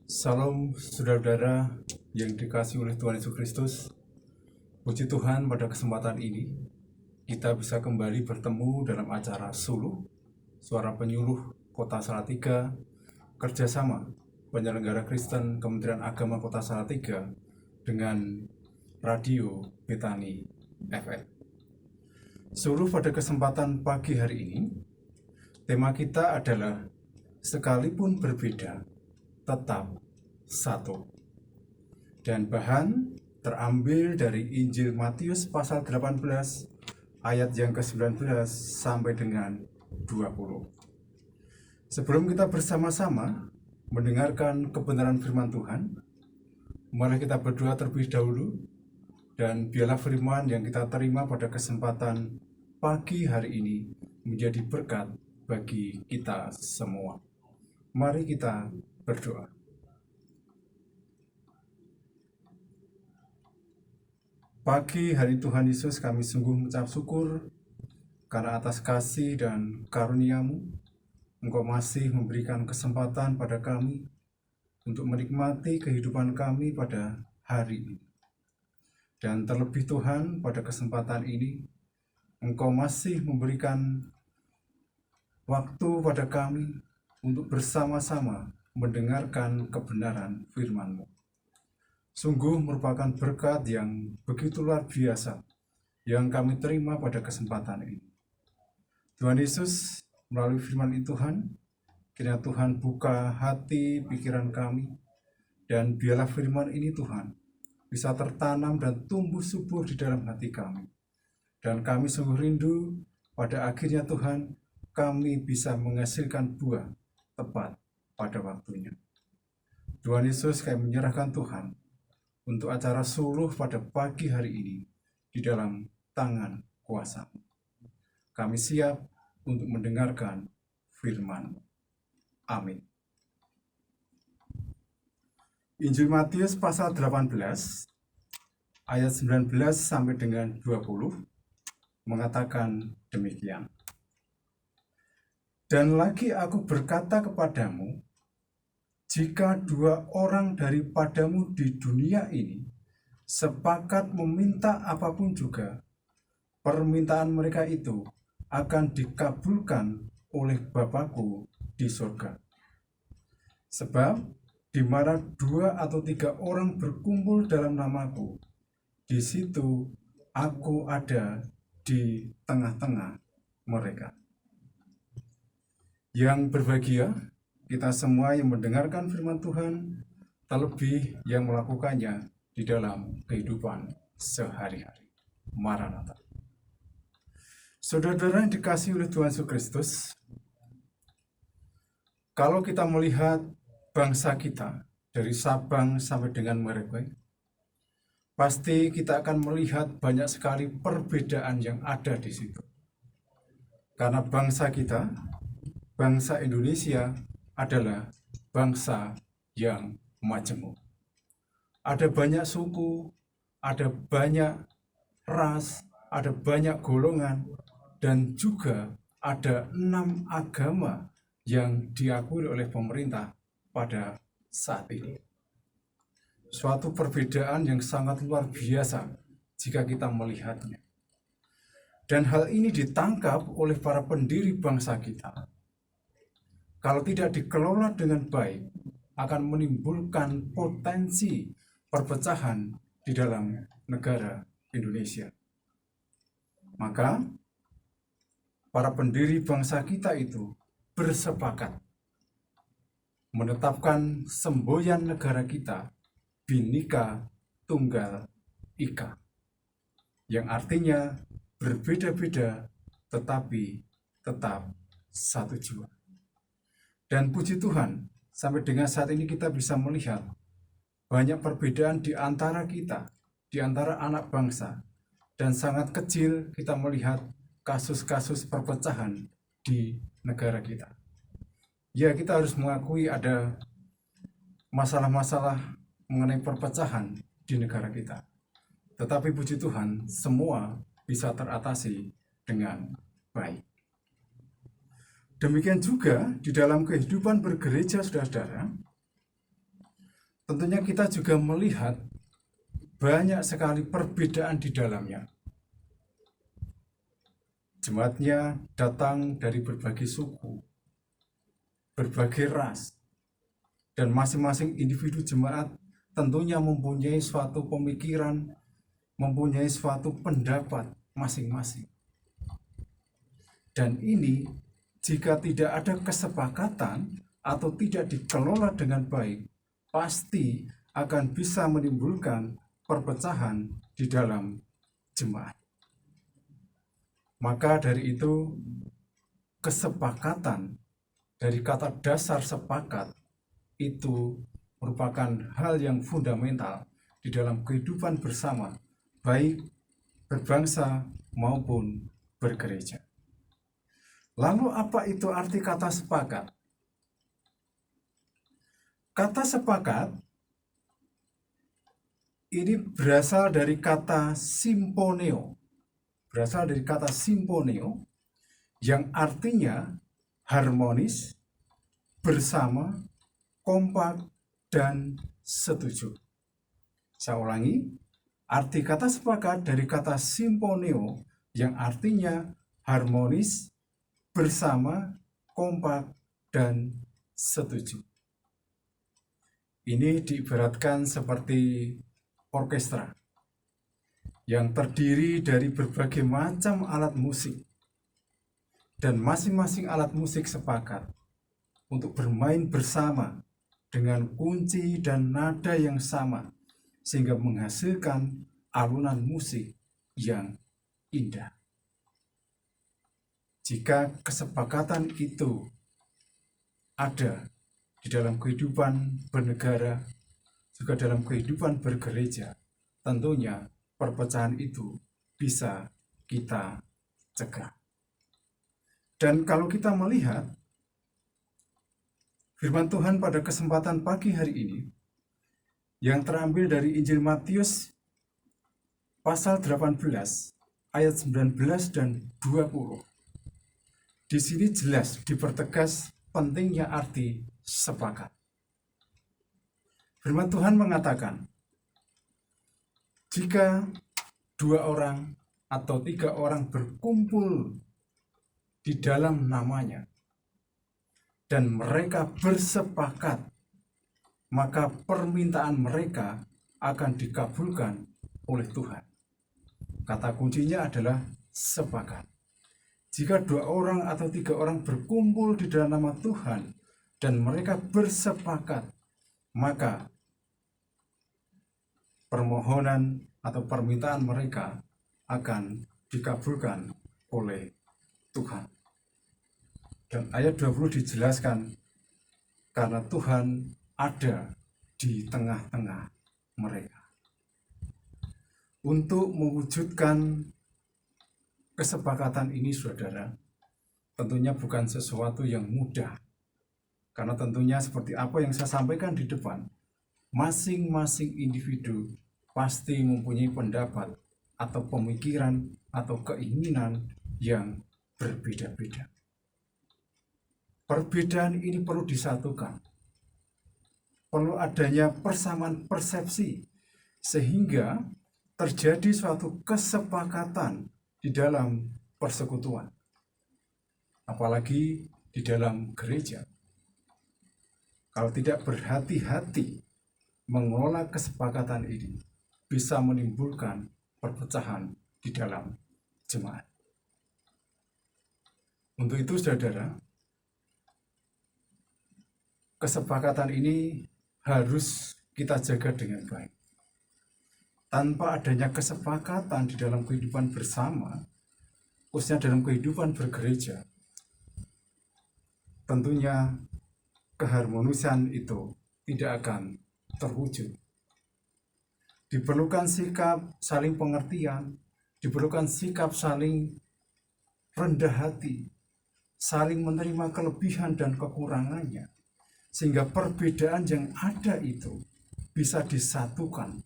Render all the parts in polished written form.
Salam saudara-saudara yang dikasihi oleh Tuhan Yesus Kristus. Puji Tuhan, pada kesempatan ini kita bisa kembali bertemu dalam acara Suluh, Suara Penyuluh Kota Salatiga, kerjasama penyelenggara Kristen Kementerian Agama Kota Salatiga dengan Radio Betani FM. Suluh pada kesempatan pagi hari ini, tema kita adalah sekalipun berbeda, tetap satu. Dan bahan terambil dari Injil Matius pasal 18 ayat yang ke-19 sampai dengan 20. Sebelum kita bersama-sama mendengarkan kebenaran firman Tuhan, mari kita berdoa terlebih dahulu, dan biarlah firman yang kita terima pada kesempatan pagi hari ini menjadi berkat bagi kita semua. Mari kita berdoa. Pagi hari Tuhan Yesus, kami sungguh mengucap syukur karena atas kasih dan karunia-Mu, Engkau masih memberikan kesempatan pada kami untuk menikmati kehidupan kami pada hari ini. Dan terlebih Tuhan, pada kesempatan ini, Engkau masih memberikan waktu pada kami untuk bersama-sama mendengarkan kebenaran firman-Mu. Sungguh merupakan berkat yang begitu luar biasa yang kami terima pada kesempatan ini. Tuhan Yesus, melalui firman itu Tuhan, kiranya Tuhan buka hati pikiran kami, dan biarlah firman ini Tuhan bisa tertanam dan tumbuh subur di dalam hati kami. Dan kami sungguh rindu pada akhirnya Tuhan, kami bisa menghasilkan buah tepat pada waktunya. Tuhan Yesus, kami menyerahkan Tuhan untuk acara suluh pada pagi hari ini di dalam tangan kuasa. Kami siap untuk mendengarkan firman. Amin. Injil Matius pasal 18 ayat 19 sampai dengan 20 mengatakan demikian. Dan lagi aku berkata kepadamu, jika dua orang daripadamu di dunia ini sepakat meminta apapun juga, permintaan mereka itu akan dikabulkan oleh Bapa-Ku di surga. Sebab di mana 2 atau 3 orang berkumpul dalam nama-Ku, di situ Aku ada di tengah-tengah mereka. Yang berbahagia kita semua yang mendengarkan firman Tuhan, terlebih yang melakukannya di dalam kehidupan sehari-hari. Maranatha. Saudara-saudara yang dikasihi oleh Tuhan Yesus Kristus, kalau kita melihat bangsa kita dari Sabang sampai dengan Merauke, pasti kita akan melihat banyak sekali perbedaan yang ada di situ. Karena bangsa kita, bangsa Indonesia adalah bangsa yang majemuk. Ada banyak suku, ada banyak ras, ada banyak golongan, dan juga ada 6 agama yang diakui oleh pemerintah pada saat ini. Suatu perbedaan yang sangat luar biasa jika kita melihatnya. Dan hal ini ditangkap oleh para pendiri bangsa kita. Kalau tidak dikelola dengan baik, akan menimbulkan potensi perpecahan di dalam negara Indonesia. Maka, para pendiri bangsa kita itu bersepakat menetapkan semboyan negara kita Bhinneka Tunggal Ika, yang artinya berbeda-beda tetapi tetap satu jiwa. Dan puji Tuhan, sampai dengan saat ini kita bisa melihat banyak perbedaan di antara kita, di antara anak bangsa, dan sangat kecil kita melihat kasus-kasus perpecahan di negara kita. Ya, kita harus mengakui ada masalah-masalah mengenai perpecahan di negara kita. Tetapi puji Tuhan, semua bisa teratasi dengan baik. Demikian juga di dalam kehidupan bergereja, saudara-saudara, tentunya kita juga melihat banyak sekali perbedaan di dalamnya. Jemaatnya datang dari berbagai suku, berbagai ras, dan masing-masing individu jemaat tentunya mempunyai suatu pemikiran, mempunyai suatu pendapat masing-masing. Dan ini jika tidak ada kesepakatan atau tidak dikelola dengan baik, pasti akan bisa menimbulkan perpecahan di dalam jemaat. Maka dari itu, kesepakatan dari kata dasar sepakat itu merupakan hal yang fundamental di dalam kehidupan bersama, baik berbangsa maupun bergereja. Lalu apa itu arti kata sepakat? Kata sepakat ini berasal dari kata simponeo. Berasal dari kata simponeo yang artinya harmonis, bersama, kompak, dan setuju. Saya ulangi, arti kata sepakat dari kata simponeo yang artinya harmonis, bersama, kompak, dan setuju. Ini diibaratkan seperti orkestra yang terdiri dari berbagai macam alat musik, dan masing-masing alat musik sepakat untuk bermain bersama dengan kunci dan nada yang sama, sehingga menghasilkan alunan musik yang indah. Jika kesepakatan itu ada di dalam kehidupan bernegara, juga dalam kehidupan bergereja, tentunya perpecahan itu bisa kita cegah. Dan kalau kita melihat firman Tuhan pada kesempatan pagi hari ini yang terambil dari Injil Matius pasal 18 ayat 19 dan 20. Di sini jelas dipertegas pentingnya arti sepakat. Firman Tuhan mengatakan, jika 2 orang atau 3 orang berkumpul di dalam namanya dan mereka bersepakat, maka permintaan mereka akan dikabulkan oleh Tuhan. Kata kuncinya adalah sepakat. Jika 2 orang atau 3 orang berkumpul di dalam nama Tuhan dan mereka bersepakat, maka permohonan atau permintaan mereka akan dikabulkan oleh Tuhan. Dan ayat 20 dijelaskan, karena Tuhan ada di tengah-tengah mereka. Untuk mewujudkan kesepakatan ini, saudara, tentunya bukan sesuatu yang mudah. Karena tentunya seperti apa yang saya sampaikan di depan, masing-masing individu pasti mempunyai pendapat atau pemikiran atau keinginan yang berbeda-beda. Perbedaan ini perlu disatukan. Perlu adanya persamaan persepsi sehingga terjadi suatu kesepakatan di dalam persekutuan. Apalagi di dalam gereja. Kalau tidak berhati-hati mengelola kesepakatan ini, bisa menimbulkan perpecahan di dalam jemaat. Untuk itu, saudara, kesepakatan ini harus kita jaga dengan baik. Tanpa adanya kesepakatan di dalam kehidupan bersama, khususnya dalam kehidupan bergereja, tentunya keharmonisan itu tidak akan terwujud. Diperlukan sikap saling pengertian, diperlukan sikap saling rendah hati, saling menerima kelebihan dan kekurangannya, sehingga perbedaan yang ada itu bisa disatukan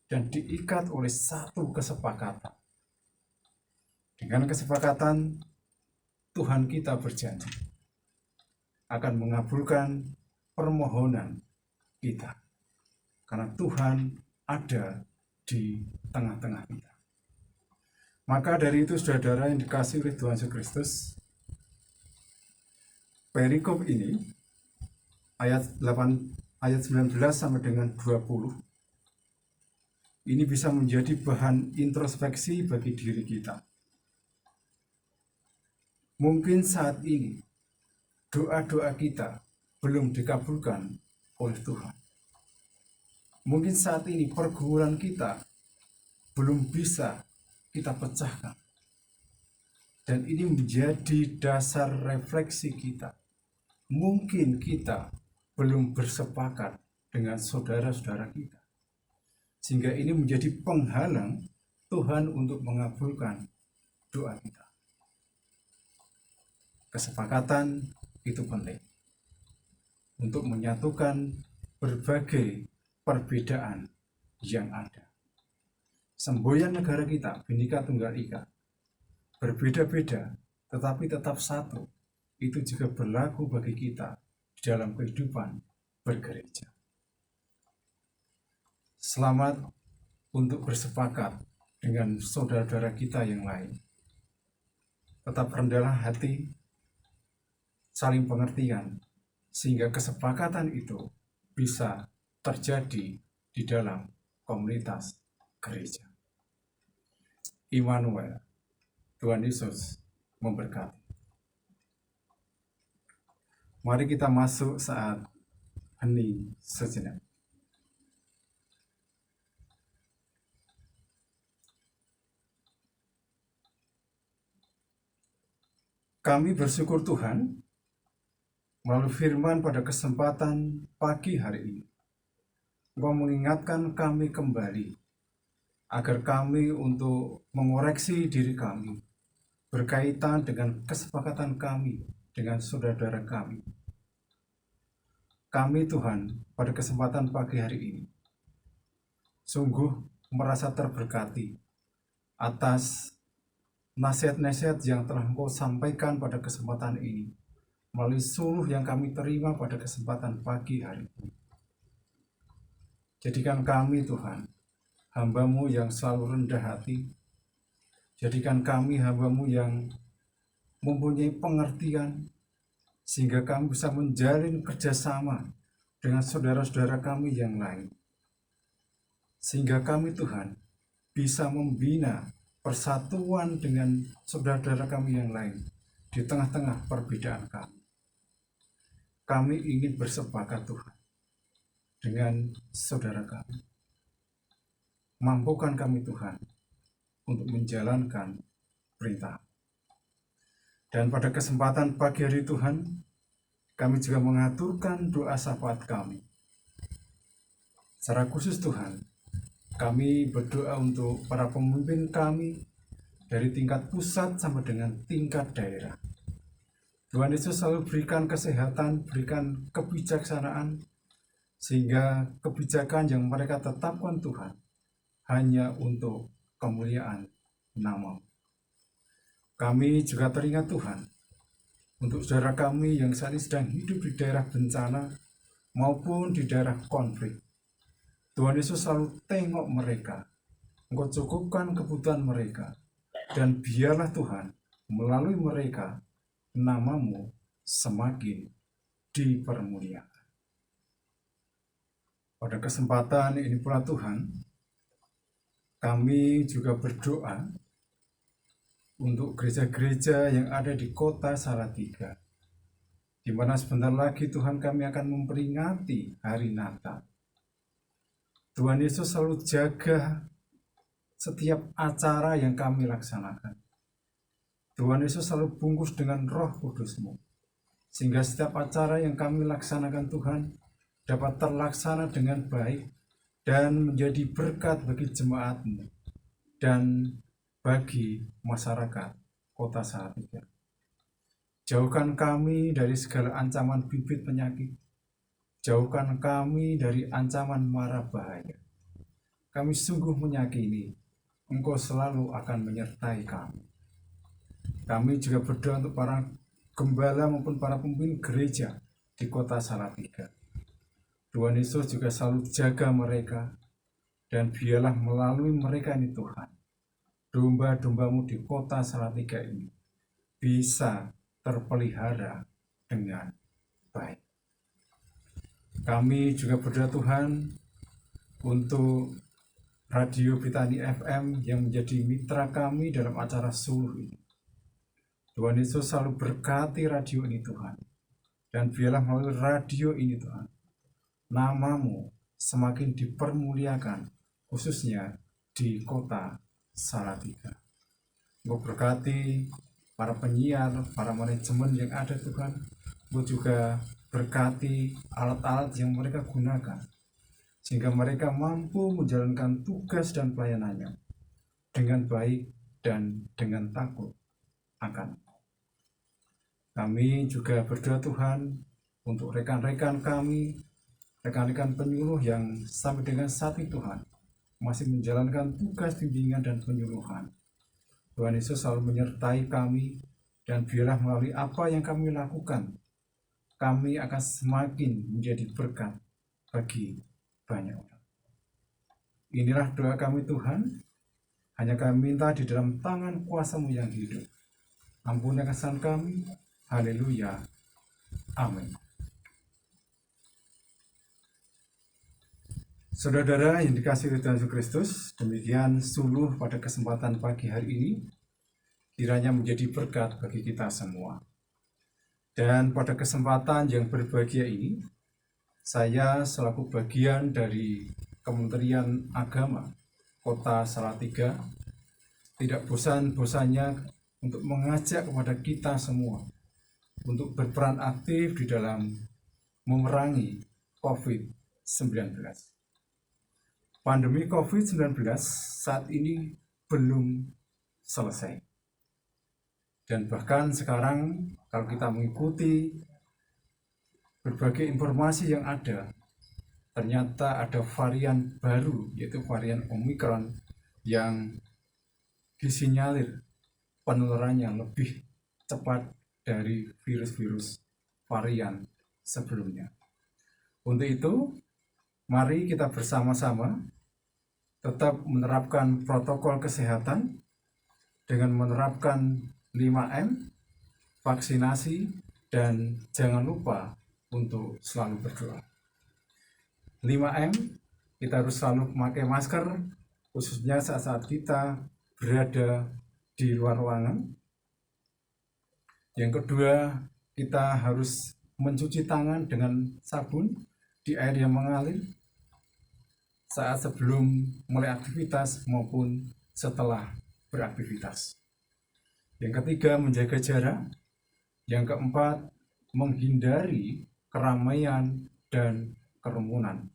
dan diikat oleh satu kesepakatan. Dengan kesepakatan, Tuhan kita berjanji akan mengabulkan permohonan kita. karena Tuhan ada di tengah-tengah kita. Maka dari itu saudara yang dikasihi oleh Tuhan Yesus Kristus, perikop ini ayat 19 sampai dengan 20 ini bisa menjadi bahan introspeksi bagi diri kita. Mungkin saat ini doa-doa kita belum dikabulkan oleh Tuhan. Mungkin saat ini pergumulan kita belum bisa kita pecahkan. Dan ini menjadi dasar refleksi kita. Mungkin kita belum bersepakat dengan saudara-saudara kita. Sehingga ini menjadi penghalang Tuhan untuk mengabulkan doa kita. Kesepakatan itu penting untuk menyatukan berbagai perbedaan yang ada. Semboyan negara kita, Bhinneka Tunggal Ika, berbeda-beda tetapi tetap satu. Itu juga berlaku bagi kita dalam kehidupan bergereja. Selamat untuk bersepakat dengan saudara-saudara kita yang lain. Tetap rendahlah hati, saling pengertian, sehingga kesepakatan itu bisa terjadi di dalam komunitas gereja. Immanuel, Tuhan Yesus memberkati. Mari kita masuk saat hening sejenak. Kami bersyukur Tuhan melalui firman pada kesempatan pagi hari ini. Engkau mengingatkan kami kembali agar kami untuk mengoreksi diri kami berkaitan dengan kesepakatan kami dengan saudara-saudara kami. Kami Tuhan pada kesempatan pagi hari ini sungguh merasa terberkati atas nasihat-nasihat yang telah Engkau sampaikan pada kesempatan ini melalui seluruh yang kami terima pada kesempatan pagi hari ini. Jadikan kami Tuhan, hamba-Mu yang selalu rendah hati. Jadikan kami hamba-Mu yang mempunyai pengertian, sehingga kami bisa menjalin kerjasama dengan saudara-saudara kami yang lain. Sehingga kami Tuhan bisa membina persatuan dengan saudara-saudara kami yang lain di tengah-tengah perbedaan kami. Kami ingin bersepakat Tuhan dengan saudara kami. Mampukan kami Tuhan untuk menjalankan perintah. Dan pada kesempatan pagi hari Tuhan, kami juga mengaturkan doa syafaat kami. Secara khusus Tuhan, kami berdoa untuk para pemimpin kami dari tingkat pusat sampai dengan tingkat daerah. Tuhan Yesus selalu berikan kesehatan, berikan kebijaksanaan, sehingga kebijakan yang mereka tetapkan Tuhan hanya untuk kemuliaan nama. Kami juga teringat Tuhan untuk saudara kami yang saat ini sedang hidup di daerah bencana maupun di daerah konflik. Tuhan Yesus selalu tengok mereka, Engkau cukupkan kebutuhan mereka, dan biarlah Tuhan melalui mereka nama-Mu semakin dipermuliakan. Pada kesempatan ini pula Tuhan, kami juga berdoa untuk gereja-gereja yang ada di kota Salatiga, di mana sebentar lagi Tuhan kami akan memperingati hari Natal. Tuhan Yesus selalu jaga setiap acara yang kami laksanakan. Tuhan Yesus selalu bungkus dengan Roh Kudus-Mu, sehingga setiap acara yang kami laksanakan Tuhan dapat terlaksana dengan baik dan menjadi berkat bagi jemaat-Mu dan bagi masyarakat kota Salatiga. Jauhkan kami dari segala ancaman bibit penyakit. Jauhkan kami dari ancaman mara bahaya. Kami sungguh meyakini Engkau selalu akan menyertai kami. Kami juga berdoa untuk para gembala maupun para pemimpin gereja di kota Salatiga. Tuhan Yesus juga selalu jaga mereka, dan biarlah melalui mereka ini Tuhan, domba-dombamu di kota Salatiga ini bisa terpelihara dengan baik. Kami juga berdoa Tuhan untuk Radio Britani FM yang menjadi mitra kami dalam acara suluh ini. Tuhan Yesus selalu berkati radio ini Tuhan, dan biarlah melalui radio ini Tuhan, namamu semakin dipermuliakan, khususnya di kota Salatiga. Engkau berkati para penyiar, para manajemen yang ada Tuhan. Engkau juga berkati alat-alat yang mereka gunakan, sehingga mereka mampu menjalankan tugas dan pelayanannya dengan baik dan dengan takut akan. Kami juga berdoa Tuhan untuk rekan-rekan kami, rekan-rekan penyuluh yang sampai dengan saat ini Tuhan masih menjalankan tugas bimbingan dan penyuluhan. Tuhan Yesus selalu menyertai kami, dan biarlah melalui apa yang kami lakukan, kami akan semakin menjadi berkat bagi banyak orang. Inilah doa kami Tuhan, hanya kami minta di dalam tangan kuasa-Mu yang hidup. Ampuni kesalahan kami, haleluya, amin. Saudara-saudara yang dikasihi oleh Tuhan Yesus Kristus, demikian suluh pada kesempatan pagi hari ini, kiranya menjadi berkat bagi kita semua. Dan pada kesempatan yang berbahagia ini, saya selaku bagian dari Kementerian Agama Kota Salatiga tidak bosan-bosannya untuk mengajak kepada kita semua untuk berperan aktif di dalam memerangi COVID-19. Pandemi COVID-19 saat ini belum selesai. Dan bahkan sekarang kalau kita mengikuti berbagai informasi yang ada, ternyata ada varian baru, yaitu varian Omicron yang disinyalir penularannya lebih cepat dari virus-virus varian sebelumnya. Untuk itu, mari kita bersama-sama tetap menerapkan protokol kesehatan dengan menerapkan 5M, vaksinasi, dan jangan lupa untuk selalu berdoa. 5M, kita harus selalu memakai masker, khususnya saat-saat kita berada di luar ruangan. Yang kedua, kita harus mencuci tangan dengan sabun di air yang mengalir saat sebelum mulai aktivitas maupun setelah beraktivitas. Yang ketiga, menjaga jarak. Yang keempat, menghindari keramaian dan kerumunan.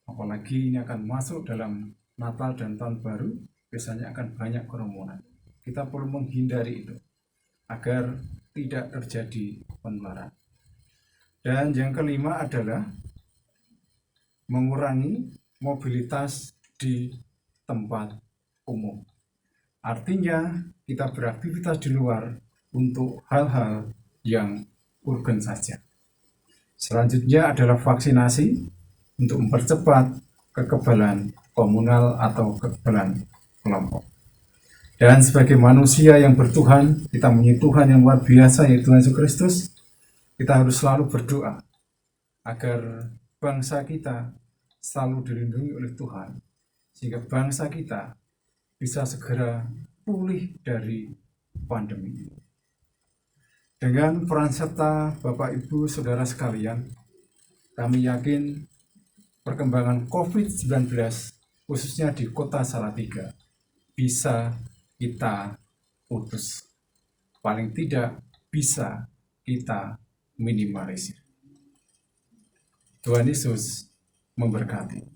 Apalagi ini akan masuk dalam Natal dan Tahun Baru, biasanya akan banyak kerumunan. Kita perlu menghindari itu agar tidak terjadi penularan. Dan yang kelima adalah mengurangi mobilitas di tempat umum. Artinya kita beraktivitas di luar untuk hal-hal yang urgen saja. Selanjutnya adalah vaksinasi untuk mempercepat kekebalan komunal atau kekebalan kelompok. Dan sebagai manusia yang bertuhan, kita punya Tuhan yang luar biasa, yaitu Tuhan Yesus Kristus. Kita harus selalu berdoa agar bangsa kita selalu dilindungi oleh Tuhan, sehingga bangsa kita bisa segera pulih dari pandemi ini. Dengan peran serta Bapak Ibu Saudara sekalian, kami yakin perkembangan COVID-19 khususnya di kota Salatiga bisa kita putus. Paling tidak bisa kita minimalisir. Tuhan Yesus memberkati.